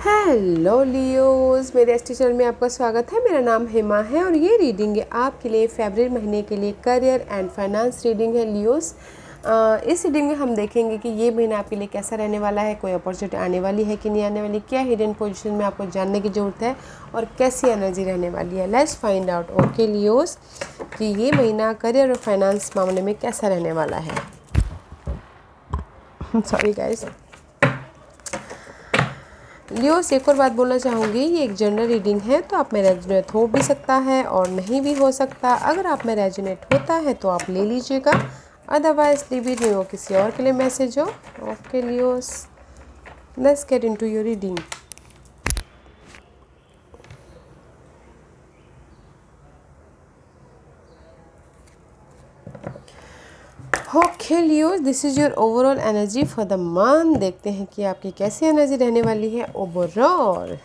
Hello Leos, मेरे S channel में आपका स्वागत है। मेरा नाम हेमा है और ये रीडिंग है आपके लिए फरवरी महीने के लिए करियर एंड फाइनेंस रीडिंग है लियोस। इस रीडिंग में हम देखेंगे कि ये महीना आपके लिए कैसा रहने वाला है, कोई अपॉर्चुनिटी आने वाली है कि नहीं आने वाली, क्या हिडन पोजीशन में आपको जानने की ज़रूरत है और कैसी एनर्जी रहने वाली है। Let's find out okay Leos कि ये महीना करियर और फाइनेंस मामले में कैसा रहने वाला है। Sorry guys. लियोस, एक और बात बोलना चाहूँगी, ये एक जनरल रीडिंग है तो आप में रेजोनेट हो भी सकता है और नहीं भी हो सकता। अगर आप में रेजोनेट होता है तो आप ले लीजिएगा, अदरवाइज लीव इट, वो किसी और के लिए मैसेज हो। Okay Leos, let's get into your reading. Okay Leos, this is your overall energy for the month. देखते हैं कि आपकी कैसी एनर्जी रहने वाली है ओवरऑल।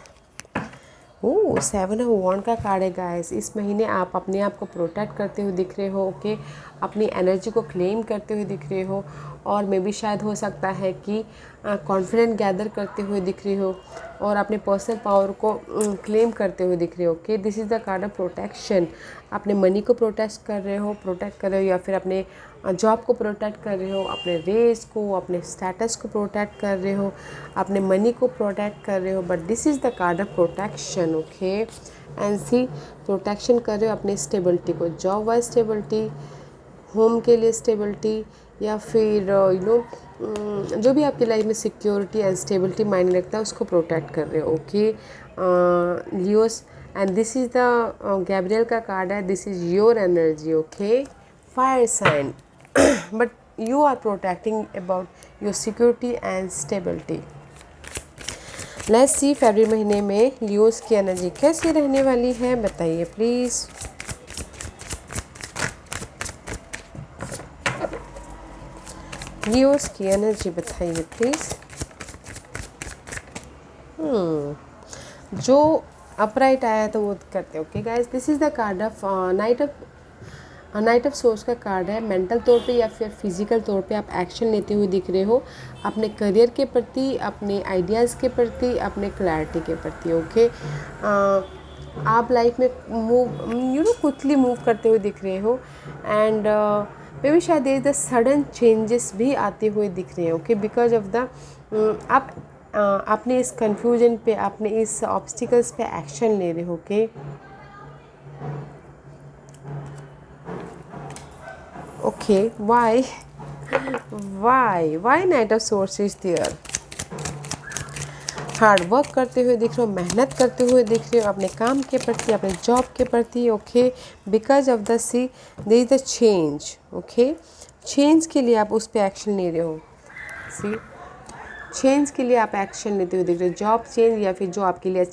ओह, 7 ऑफ वॉन्ड का कार्ड है गाइस। इस महीने आप अपने आप को प्रोटेक्ट करते हुए दिख रहे हो। ओके, अपनी एनर्जी को क्लेम करते हुए दिख रहे हो और मे भी शायद हो सकता है कि कॉन्फिडेंट गैदर करते हुए दिख रहे हो और अपने पर्सनल पावर को क्लेम करते हुए दिख रहे हो। Okay, this is the card of protection. अपने मनी को प्रोटेक्ट कर रहे हो या फिर अपने जॉब को प्रोटेक्ट कर रहे हो, अपने रेस को, अपने स्टेटस को प्रोटेक्ट कर रहे हो, अपने मनी को प्रोटेक्ट कर रहे हो। But this is the card of protection. Okay, and see, protection कर रहे हो अपनी स्टेबिलिटी को, जॉब वाइज स्टेबिलिटी, होम के लिए स्टेबिलिटी, या फिर जो भी आपकी लाइफ में सिक्योरिटी एंड स्टेबिलिटी मायने रखता है उसको प्रोटेक्ट कर रहे हो। Okay Leos, and this is the Gabriel का कार्ड है। This is your energy. Okay, fire sign, but you are protecting about your security and stability. Let's see फरवरी महीने में लियोस की एनर्जी कैसी रहने वाली है, बताइए प्लीज़। लियोस की एनर्जी बताइए प्लीज़। जो अपराइट आया तो वो करते हैं। Okay guys, this is the card of night of source का कार्ड है। मेंटल तौर पे या फिर फिजिकल तौर पे आप एक्शन लेते हुए दिख रहे हो अपने करियर के प्रति, अपने आइडियाज़ के प्रति, अपने क्लैरिटी के प्रति। ओके, आप लाइफ में क्विकली मूव करते हुए दिख रहे हो एंड मे बी शायद इज द सडन चेंजेस भी आते हुए दिख रहे हैं। ओके, बिकॉज ऑफ द आप अपने इस कन्फ्यूजन पे, अपने इस ऑब्स्टिकल्स पे एक्शन ले रहे हो। Okay, okay, why Knight of Swords is there? Hard work करते हुए दिख रहे हो, मेहनत करते हुए दिख रहे हो अपने काम के प्रति, अपने जॉब के प्रति। Okay, because of the see there is the change. Okay, change के लिए आप उस पर एक्शन ले रहे हो। सी, चेंज के लिए आप एक्शन लेते हुए दिख रहे हो, जॉब चेंज, या फिर जो आपके लिए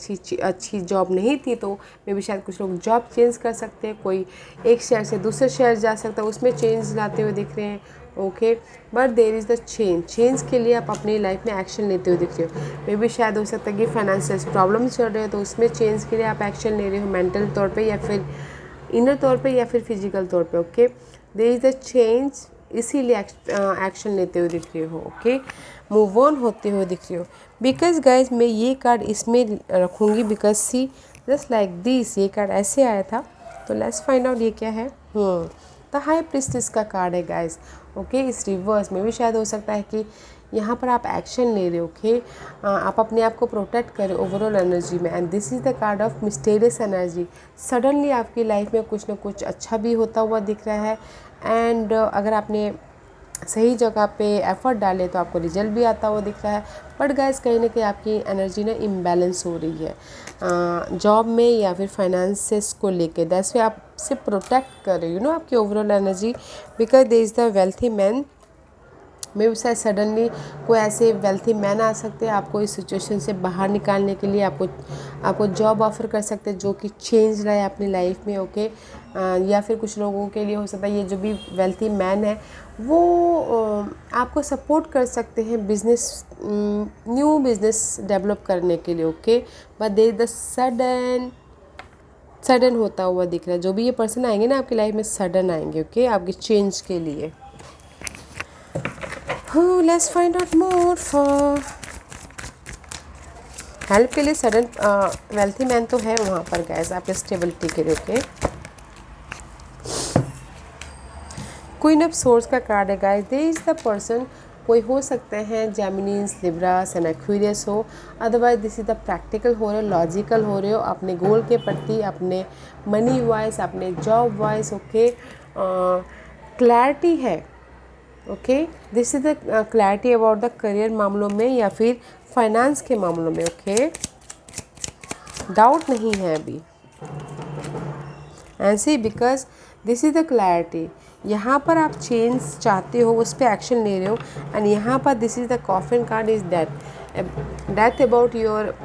अच्छी जॉब नहीं थी तो मे भी शायद कुछ लोग जॉब चेंज कर सकते हैं, कोई एक शहर से दूसरे शहर जा सकता है, उसमें चेंज लाते हुए दिख रहे हैं। Okay, but there is the change के लिए आप अपनी लाइफ में एक्शन लेते हुए दिख रहे हो। मे भी शायद हो सकता है कि फाइनेंशियल प्रॉब्लम चल रहे हो तो उसमें चेंज के लिए आप एक्शन ले रहे हो, मेंटल तौर पर या फिर इनर तौर पर या फिर फिजिकल तौर पर। Okay, there is the change, इसीलिए एक्शन लेते हुए दिख रहे हो। ओके, मूव ऑन होते हुए दिख रहे हो। बिकॉज गाइज मैं ये कार्ड इसमें रखूँगी because see just like this, ये कार्ड ऐसे आया था तो लेट्स फाइंड आउट ये क्या है। द हाई प्रीस्टेस का कार्ड है गाइज। ओके, इस रिवर्स में भी शायद हो सकता है कि यहाँ पर आप एक्शन ले रहे हो। ओके, आप अपने आप को प्रोटेक्ट करें ओवरऑल एनर्जी में। And this is the card of mysterious energy. Suddenly आपकी लाइफ में कुछ ना कुछ अच्छा भी होता हुआ दिख रहा है एंड अगर आपने सही जगह पे एफर्ट डाले तो आपको रिजल्ट भी आता हुआ दिख रहा है। बट गाइस, कहीं ना कहीं आपकी एनर्जी ना इम्बैलेंस हो रही है जॉब में या फिर फाइनेंसेस को लेके। दैट्स वे आपसे प्रोटेक्ट कर रही हो आपकी overall energy, because they is the wealthy man. Maybe शायद सडनली कोई ऐसे वेल्थी मैन आ सकते हैं आपको इस सिचुएशन से बाहर निकालने के लिए, आपको जॉब ऑफर कर सकते हैं जो कि चेंज लाए अपनी लाइफ में। ओके, या फिर कुछ लोगों के लिए हो सकता है ये जो भी वेल्थी मैन है वो आपको सपोर्ट कर सकते हैं बिजनेस, न्यू बिजनेस डेवलप करने के लिए। Okay, but there is the sudden होता हुआ दिख रहा है। जो भी ये पर्सन आएंगे ना आपकी लाइफ में सडन आएंगे। ओके, आपकी चेंज के लिए। let's find out more for help के लिए सडन वेल्थी मैन तो है वहाँ पर गाइस आपके स्टेबिलिटी के लिए। ओके, क्वीन ऑफ सोर्स का कार्ड है guys. They is the person, कोई हो सकते हैं जेमिनीज, लिब्रास एंड एक्वेरियस हो। Otherwise this is the practical हो रहे हो, लॉजिकल हो रहे हो अपने गोल के प्रति, अपने मनी वाइज, अपने जॉब वाइज। ओके, क्लैरिटी है। Okay, this is the clarity about the career मामलों में या फिर फाइनेंस के मामलों में। ओके, डाउट नहीं है अभी। ऐसे because this is the clarity, यहाँ पर आप चेंज चाहते हो, उस पर एक्शन ले रहे हो। एंड यहाँ पर this is the coffin card is death. Death about your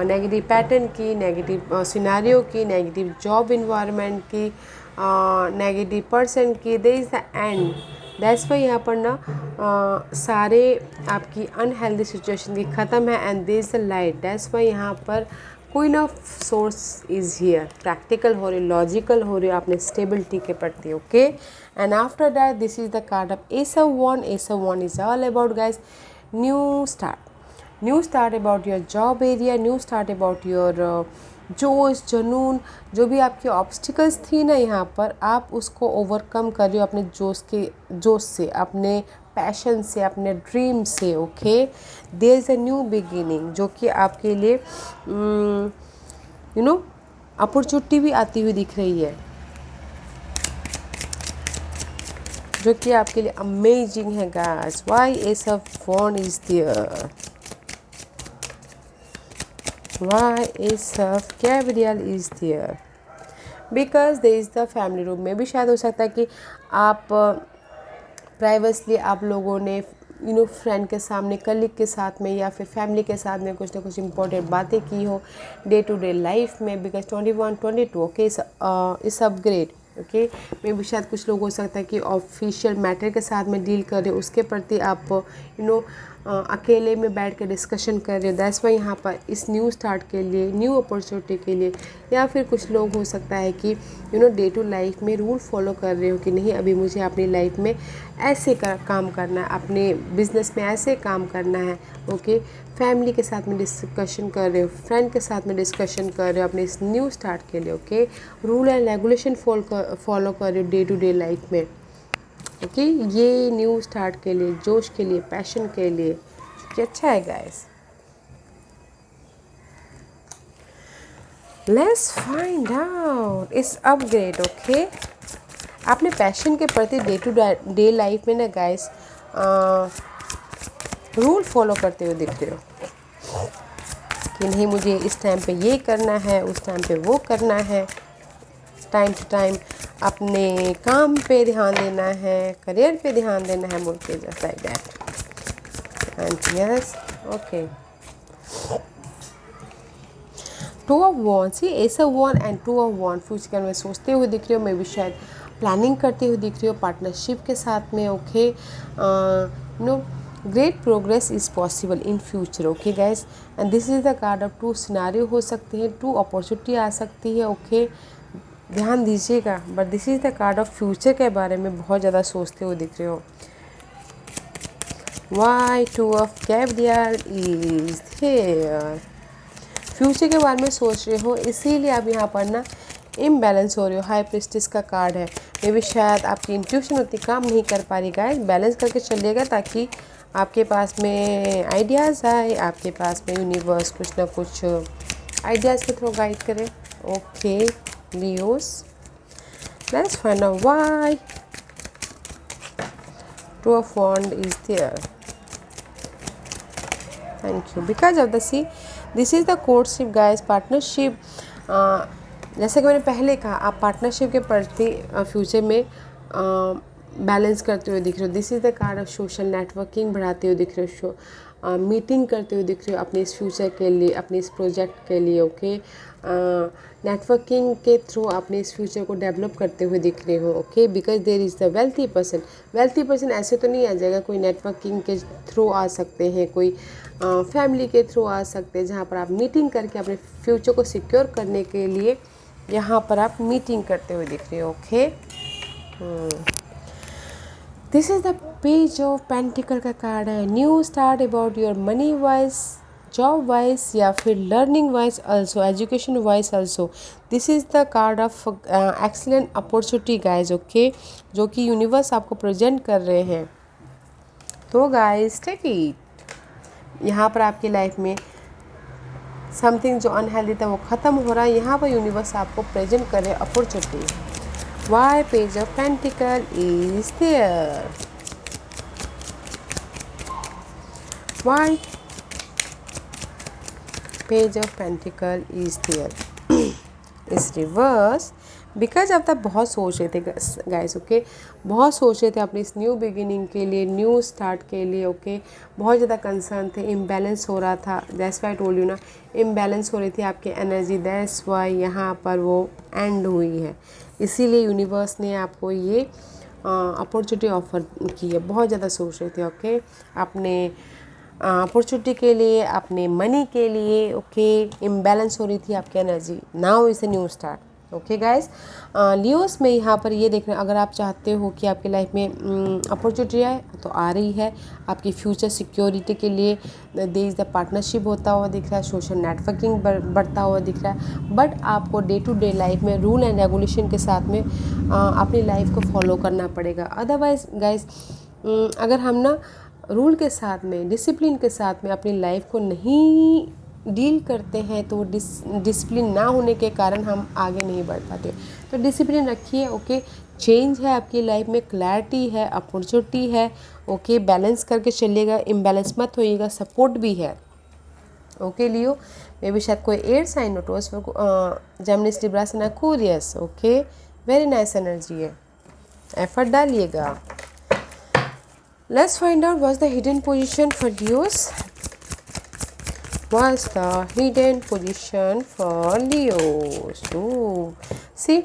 negative pattern की, नेगेटिव सिनेरियो की, नेगेटिव जॉब इन्वायरमेंट की, नेगेटिव पर्सन की। They is the end. That's why यहाँ पर ना सारे आपकी अनहेल्दी सिचुएशन की ख़त्म है। And they is the light. That's why यहाँ पर queen of source is here. Practical हो रही, लॉजिकल हो रही अपने स्टेबिलिटी के प्रति। Okay, and after that this is the card of S of one. S of one is all about guys new start. New start about your job area, new start about your जोश, जुनून, जो भी आपकी obstacles थी ना यहाँ पर, आप उसको ओवरकम कर रहे हो अपने जोश से, अपने पैशन से, अपने ड्रीम से। Okay, there is a new beginning जो कि आपके लिए यू नो अपॉर्चुनिटी भी आती हुई दिख रही है, जो कि आपके लिए अमेजिंग है guys. Why ace of wand is there, why ace of Gabriel is there, because there is the family room में भी शायद हो सकता है कि आप प्राइवेटली आप लोगों ने फ्रेंड के सामने, कलीग के साथ में या फिर फैमिली के साथ में कुछ ना कुछ इंपॉर्टेंट बातें की हो डे टू डे लाइफ में। बिकॉज 21 22 ओके इस अपग्रेड। ओके, मे भी शायद कुछ लोग हो सकता है कि ऑफिशियल मैटर के साथ में डील कर रहे हो, उसके प्रति आप अकेले में बैठ कर डिस्कशन कर रहे हो। दैट्स वाई यहाँ पर इस न्यू स्टार्ट के लिए, न्यू अपॉर्चुनिटी के लिए, या फिर कुछ लोग हो सकता है कि डे टू लाइफ में रूल फॉलो कर रहे हो कि नहीं अभी मुझे अपनी लाइफ में ऐसे काम करना है, अपने बिजनेस में ऐसे काम करना है। ओके, फैमिली के साथ में डिस्कशन कर रहे हो, फ्रेंड के साथ में डिस्कशन कर रहे हो अपने इस न्यू स्टार्ट के लिए। Okay, rule and regulation follow कर रहे हो डे टू डे लाइफ में। ओके, ये न्यू स्टार्ट के लिए, जोश के लिए, पैशन के लिए, कि अच्छा है गाइस। लेट्स फाइंड आउट इस अपग्रेड। ओके, अपने पैशन के प्रति डे टू डे लाइफ में ना गाइस रूल फॉलो करते हुए दिख रहे हो कि नहीं मुझे इस टाइम पे ये करना है, उस टाइम पे वो करना है, टाइम टू टाइम अपने काम पे ध्यान देना है, करियर पे ध्यान देना है, मुझे just like that. And yes, okay, two of wands, he ace of wand and two of wand future में सोचते हुए दिख रहे हो, मे भी शायद प्लानिंग करते हुए दिख रहे हो पार्टनरशिप के साथ में। Okay, great progress is possible in future. Okay guys, and this is the card of two scenario हो सकते हैं, टू अपॉर्चुनिटी आ सकती है। ओके, ध्यान दीजिएगा, but this is the card of future के बारे में बहुत ज़्यादा सोचते हुए दिख रहे हो। वाई टू ऑफ कैब्रियल इज हियर, फ्यूचर के बारे में सोच रहे हो, इसीलिए आप यहाँ पर ना इम्बैलेंस हो रहे हो। हाई प्रिस्टिस का कार्ड है, मे भी शायद आपकी इंट्यूशन उतनी काम नहीं कर पा रही गाइस। बैलेंस करके चलिएगा ताकि आपके पास में आइडियाज़ आए, आपके पास में यूनिवर्स कुछ ना कुछ आइडियाज़ के थ्रू गाइड करे। Okay Leos, let's find out why two of wand is there. Thank you, because of the see this is the courtship guys, partnership. जैसे कि मैंने पहले कहा, आप पार्टनरशिप के प्रति फ्यूचर में बैलेंस करते हुए दिख रहे हो। This is the card of social networking बढ़ाते हुए दिख रहे हो, मीटिंग करते हुए दिख रहे हो अपने इस फ्यूचर के लिए, अपने इस प्रोजेक्ट के लिए। ओके, नेटवर्किंग के थ्रू अपने इस फ्यूचर को डेवलप करते हुए दिख रहे हो। Okay, because there is the wealthy person. Wealthy person ऐसे तो नहीं आ जाएगा, कोई नेटवर्किंग के थ्रू आ सकते हैं, कोई फैमिली के थ्रू आ सकते हैं, जहाँ पर आप मीटिंग करके अपने फ्यूचर को सिक्योर करने के लिए यहाँ पर आप मीटिंग करते हुए दिख रहे हो। Okay, this is the page of pentacle का कार्ड है। New start about your money wise, job wise या फिर learning wise also, education wise also. This is the card of excellent opportunity guys, okay, जो कि universe आपको present कर रहे हैं। तो गाइज टेक इट। यहाँ पर आपकी लाइफ में समथिंग जो अनहेल्दी था वो ख़त्म हो रहा है। यहाँ पर यूनिवर्स आपको प्रेजेंट कर रहे opportunity. Why page of pentacle is there, why page of pentacle is there is reverse because आप तब बहुत सोच रहे थे गाइस, ओके, बहुत सोच रहे थे अपनी इस न्यू बिगिनिंग के लिए, न्यू स्टार्ट के लिए, ओके, बहुत ज़्यादा कंसर्न थे, इम्बैलेंस हो रहा था। दैट्स वाई टोल्ड यू ना, इम्बैलेंस हो रही थी आपकी एनर्जी, दैट्स वाई यहाँ पर वो एंड हुई है। इसीलिए यूनिवर्स ने आपको ये अपॉर्चुनिटी ऑफर की है। बहुत ज़्यादा सोच रहे थे, ओके, अपने अपॉर्चुनिटी के लिए, अपने मनी के लिए, ओके, इम्बैलेंस हो रही थी आपकी energy. Now is a new start, okay guys. Leos में यहाँ पर ये देखना, अगर आप चाहते हो कि आपकी लाइफ में अपॉर्चुनिटी आए तो आ रही है, आपकी फ्यूचर सिक्योरिटी के लिए देयर इज़ द पार्टनरशिप होता हुआ दिख रहा है, सोशल नेटवर्किंग बढ़ता हुआ दिख रहा है। बट आपको डे टू डे लाइफ में रूल एंड रेगुलेशन के साथ में अपनी लाइफ को फॉलो करना पड़ेगा। अदरवाइज गाइस, अगर हम ना रूल के साथ में, डिसिप्लिन के साथ में अपनी लाइफ को नहीं डील करते हैं तो डिसिप्लिन ना होने के कारण हम आगे नहीं बढ़ पाते। तो डिसिप्लिन रखिए, ओके, चेंज है आपकी लाइफ में, क्लैरिटी है, अपॉर्चुनिटी है, ओके, बैलेंस करके चलिएगा, इम्बैलेंस मत होइएगा, सपोर्ट भी है, ओके लियो। मे भी शायद कोई एयर साइन नोटोस जेमिनी लिब्रा से Aquarius, okay, very nice energy है, एफर्ट डालिएगा। Let's find out what's the hidden position for Leos. What's the hidden position for Leos? See,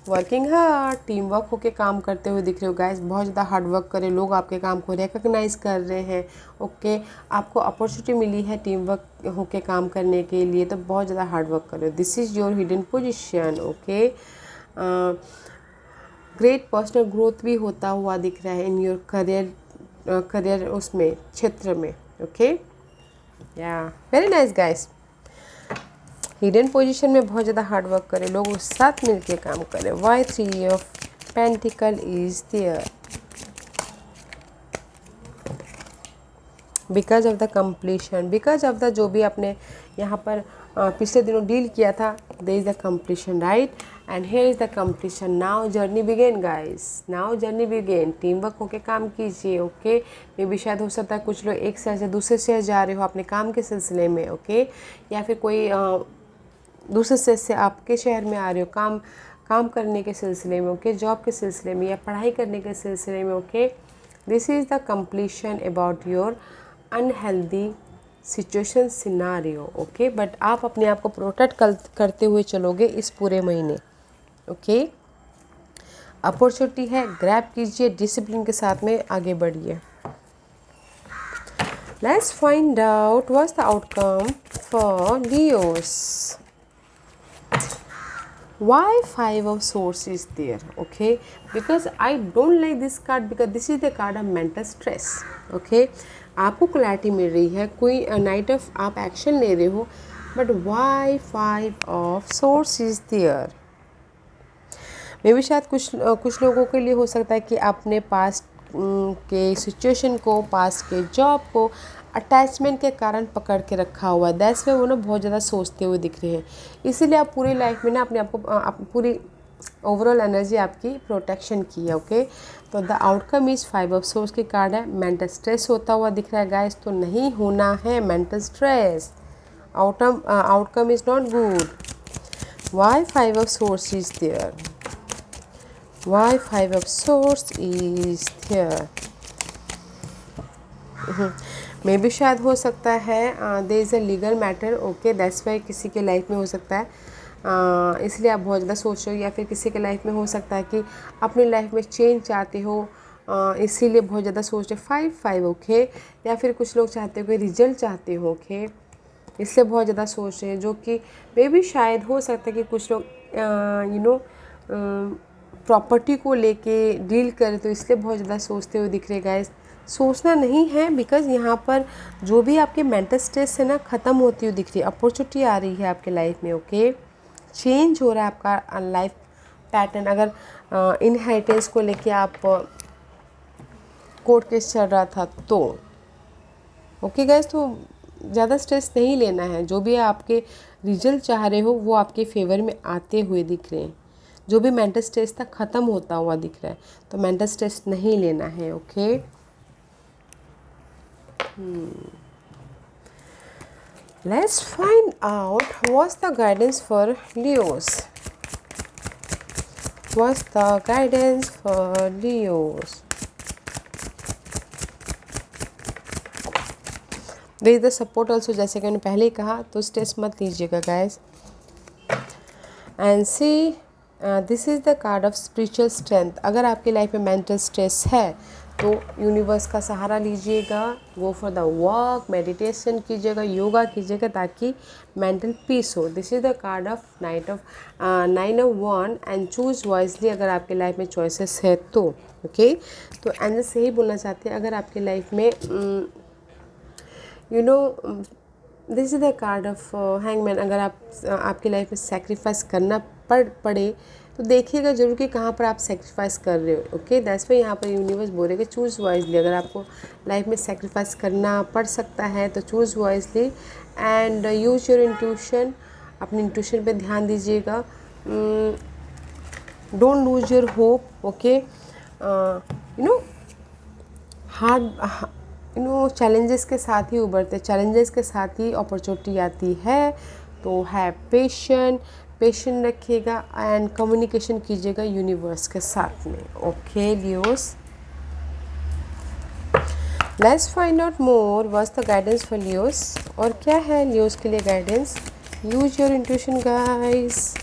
working hard, team work होके काम करते हुए दिख रहे हो गाइस, बहुत ज़्यादा हार्ड वर्क करे, लोग आपके काम को रिकॉग्नाइज कर रहे हैं, ओके, आपको अपॉर्चुनिटी मिली है टीम वर्क होके काम करने के लिए, तो बहुत ज़्यादा हार्ड वर्क कर रहे हो। This is your hidden position, okay. Great personal growth भी होता हुआ दिख रहा है इन योर करियर उसमें क्षेत्र में, ओके, या very nice guys. Hidden position में बहुत ज़्यादा हार्ड वर्क करें, लोग उस साथ मिलके काम करें। Why 3 of pentacle is there because of the completion, because of the जो भी आपने यहाँ पर पिछले दिनों डील किया था, there is the completion, right, and here is the completion. Now journey begin guys, now journey begin. Team work होके काम कीजिए, ओके। मे भी शायद हो सकता है कुछ लोग एक शहर से दूसरे शहर जा रहे हो अपने काम के सिलसिले में, ओके, या फिर कोई दूसरे शहर से आपके शहर में आ रहे हो काम करने के सिलसिले में, ओके, जॉब के सिलसिले में या पढ़ाई करने के सिलसिले में, okay. This is the completion about your unhealthy situation scenario, okay, but आप अपने आप को प्रोटेक्ट करते हुए चलोगे इस पूरे महीने, ओके। अपॉर्चुनिटी है, ग्रैब कीजिए, डिसिप्लिन के साथ में आगे बढ़िए। Let's find out what's the outcome for Leos. Why 5 of Swords is there? Okay, because I don't like this card because this is the card of mental stress. Okay, आपको clarity मिल रही है, कोई night of आप action ले रहे हो, but why 5 of Swords is there? मे भी शायद कुछ लोगों के लिए हो सकता है कि आपने पास्ट के सिचुएशन को, पास्ट के जॉब को अटैचमेंट के कारण पकड़ के रखा हुआ है। दैट्स वे वो ना बहुत ज़्यादा सोचते हुए दिख रहे हैं, इसीलिए आप पूरी लाइफ में ना अपने आप को पूरी ओवरऑल एनर्जी आपकी प्रोटेक्शन की है, ओके। तो the outcome is 5 of source की कार्ड है। मेंटल स्ट्रेस होता हुआ दिख रहा है गाइस, तो नहीं होना है mental stress, outcome is not good. Why 5 of source is there, why 5 of source is there. Maybe शायद हो सकता है there is a legal matter, okay, that's why किसी के लाइफ में हो सकता है, इसलिए आप बहुत ज़्यादा सोच रहे हो, या फिर किसी के लाइफ में हो सकता है कि अपनी लाइफ में चेंज चाहते हो, इसीलिए बहुत ज़्यादा सोच रहे। 5-5, ओके, या फिर कुछ लोग चाहते हो कोई रिजल्ट चाहते हो, ओके, इसलिए बहुत ज़्यादा सोच रहे हैं, जो कि मे भी शायद हो सकता है कि कुछ लोग प्रॉपर्टी को लेके डील करें, तो इसलिए बहुत ज़्यादा सोचते हुए दिख रहे गाइस। सोचना नहीं है, बिकॉज यहाँ पर जो भी आपके मेंटल स्ट्रेस है ना ख़त्म होती हुई दिख रही है, अपॉर्चुनिटी आ रही है आपके लाइफ में। ओके, चेंज हो रहा है आपका लाइफ पैटर्न। अगर इनहेरिटेंस को लेके आप कोर्ट केस चल रहा था तो ओके गाइस, तो ज़्यादा स्ट्रेस नहीं लेना है। जो भी आपके रिजल्ट चाह रहे हो वो आपके फेवर में आते हुए दिख रहे हैं। जो भी मेंटल स्ट्रेस था ख़त्म होता हुआ दिख रहा है, तो मेंटल स्ट्रेस नहीं लेना है। Okay, let's find out what's the guidance for Leos. What's the guidance for Leos? There is the support also, जैसे कि मैंने पहले ही कहा, तो स्ट्रेस मत लीजिएगा guys. And C this is the card of spiritual strength. अगर आपकी लाइफ में मेंटल स्ट्रेस है तो यूनिवर्स का सहारा लीजिएगा, go for the walk, meditation कीजिएगा, योगा कीजिएगा, ताकि मेंटल पीस हो। This is the card of nine of wand and choose wisely. अगर आपके लाइफ में चॉइसेस है तो ओके, तो एंड से ही बोलना चाहते हैं, अगर आपके लाइफ में this is the card of hangman. अगर आपकी लाइफ में सेक्रीफाइस करना पड़े तो देखिएगा जरूर कि कहाँ पर आप सेक्रीफाइस कर रहे हो। ओके, दैट्स वाई यहाँ पर यूनिवर्स बोलेगा चूज़ वाइजली। अगर आपको लाइफ में सेक्रीफाइस करना पड़ सकता है तो choose wisely and use your intuition. अपने इंट्यूशन पे ध्यान दीजिएगा। Don't lose your hope. Okay, challenges के साथ ही उभरते, चैलेंजेस के साथ ही अपॉर्चुनिटी आती है। तो है पेशेंट रखिएगा एंड कम्युनिकेशन कीजिएगा यूनिवर्स के साथ में। Okay Leos, let's find out more what's the guidance for Leos. और क्या है लियोस के लिए guidance? Use your intuition guys.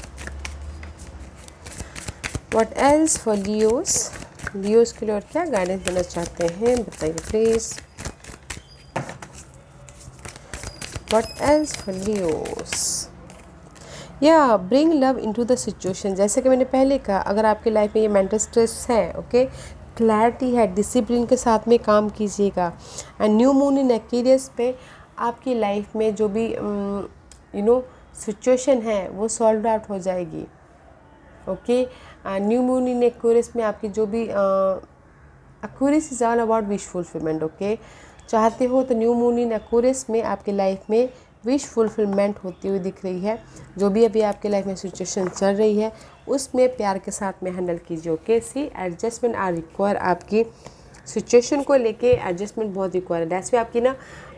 What else for Leos? Leos के लिए और क्या गाइडेंस देना चाहते हैं बताइए please. What else for Leos? या bring love into the situation. जैसे कि मैंने पहले कहा, अगर आपकी लाइफ में ये मेंटल स्ट्रेस है, ओके, क्लैरिटी है, डिसिप्लिन के साथ में काम कीजिएगा। And new moon in Aquarius पे आपकी लाइफ में जो भी सिचुएशन है वो सॉल्व आउट हो जाएगी। Okay, new moon in Aquarius में आपकी जो भी Aquarius is all about wish fulfilment. Okay, चाहते हो तो न्यू मून इन एक्वेरियस में आपकी लाइफ में विश फुलफिलमेंट होती हुई दिख रही है। जो भी अभी आपके लाइफ में सिचुएशन चल रही है उसमें प्यार के साथ में हैंडल कीजिए। Okay, see adjustment are require. आपकी सिचुएशन को लेके एडजस्टमेंट बहुत रिक्वायर है। दैट्स वे आपकी ना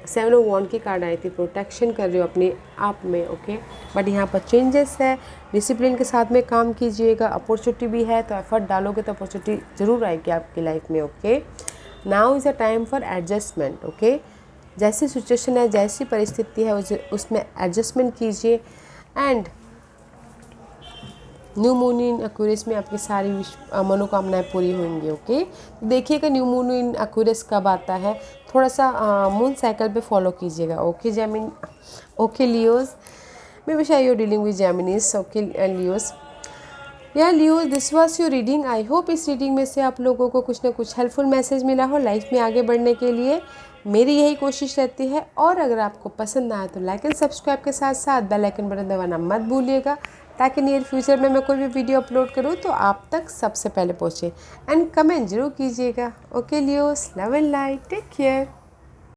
7 ऑफ वॉन्ड की कार्ड आई थी, प्रोटेक्शन कर रहे हो अपने आप में। ओके, बट यहाँ पर चेंजेस है, डिसिप्लिन के साथ में काम कीजिएगा। अपॉर्चुनिटी भी है तो एफर्ट डालोगे तो अपॉर्चुनिटी ज़रूर आएगी आपकी लाइफ में। Okay, now is a time for adjustment. Okay, जैसी सिचुएशन है, जैसी परिस्थिति है उसमें एडजस्टमेंट कीजिए। And new moon in Aquarius में आपकी सारी मनोकामनाएं पूरी होंगी। ओके, देखिएगा न्यू मून इन एक्वेरियस कब आता है, थोड़ा सा मून साइकिल पे फॉलो कीजिएगा। Okay Gemini, okay Leos, maybe शायद you dealing with Geminis. Okay Leos, या Leos, this was your reading. I hope इस रीडिंग में से आप लोगों को कुछ ना कुछ हेल्पफुल मैसेज मिला हो लाइफ में आगे बढ़ने के लिए। मेरी यही कोशिश रहती है। और अगर आपको पसंद आए तो लाइक एंड सब्सक्राइब के साथ साथ बेल आइकन बटन दबाना मत भूलिएगा, ताकि नियर फ्यूचर में मैं कोई भी वीडियो अपलोड करूँ तो आप तक सबसे पहले पहुँचे। एंड कमेंट जरूर कीजिएगा। Okay Leos, love and light, take care.